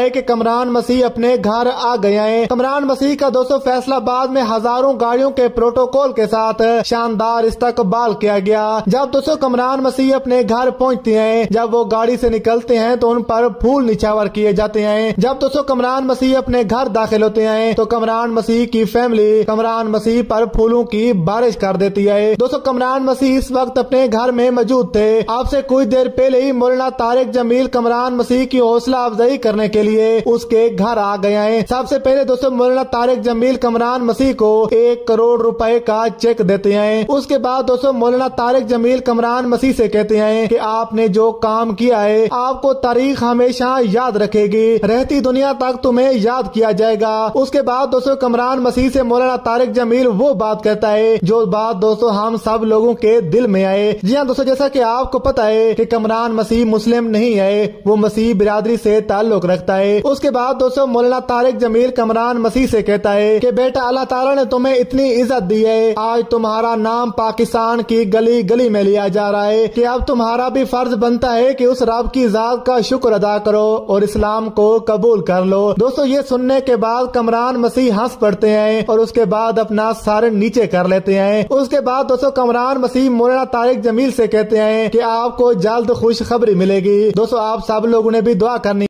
ہے کہ کمران مسیح اپنے گھر آ گئے ہیں۔ کمران مسیح کا دوستو فیصل آباد میں ہزاروں گاڑیوں کے پروٹوکول کے ساتھ شاندار استقبال کیا گیا۔ جب دوستو کمران مسیح اپنے گھر پہنچتے ہیں، جب وہ گاڑی سے نکلتے ہیں تو ان پر پھول نچھاور کیے جاتے ہیں۔ جب دوستو کمران مسیح اپنے گھر داخل ہوتے ہیں تو کمران مسیح کی فیملی کمران مسیح پر پھولوں کی بارش کر دیتی ہے۔ دوستو کمران مسیح اس وقت اپنے گھر میں موجود تھے۔ آپ سے کچھ دیر پہلے ہی مولانا طارق جمیل کمران مسیح کی حوصلہ افزائی کرنے کے لیے اس کے گھر آ گئے ہیں۔ سب سے پہلے دوستو مولانا طارق جمیل کمران مسیح کو 1 کروڑ روپے کا چیک دیتے ہیں۔ اس کے بعد دوستو مولانا طارق جمیل کمران مسیح سے کہتے ہیں کہ آپ نے جو کام کیا ہے آپ کو تاریخ ہمیشہ یاد رکھے گی، رہتی دنیا تک تمہیں یاد کیا جائے گا۔ اس کے بعد دوستو کمران مسیح سے مولانا طارق جمیل وہ بات کہتا ہے جو بات دوستو ہم سب لوگوں کے دل میں آئے۔ جی ہاں دوستو، جیسا کہ آپ کو پتا ہے کہ کمران مسیح مسلم نہیں ہے، وہ مسیح برادری سے تعلق رکھتا ہے۔ اس کے بعد دوستو مولانا طارق جمیل کمران مسیح سے کہتا ہے کہ بیٹا اللہ تعالیٰ نے تمہیں اتنی عزت دی ہے، آج تمہارا نام پاکستان کی گلی گلی میں لیا جا رہا ہے کہ اب تمہارا بھی فرض بنتا ہے کہ اس رب کی ذات کا شکر ادا کرو اور اسلام کو قبول کر لو۔ دوستو یہ سننے کے بعد کمران مسیح ہنس پڑتے ہیں اور اس کے بعد اپنا سر نیچے کر لیتے ہیں۔ اس کے بعد دوستو کمران مسیح مولانا طارق جمیل سے کہتے ہیں کہ آپ کو جلد خوشخبری ملے گی۔ دوستو آپ سب لوگوں نے بھی دعا کرنی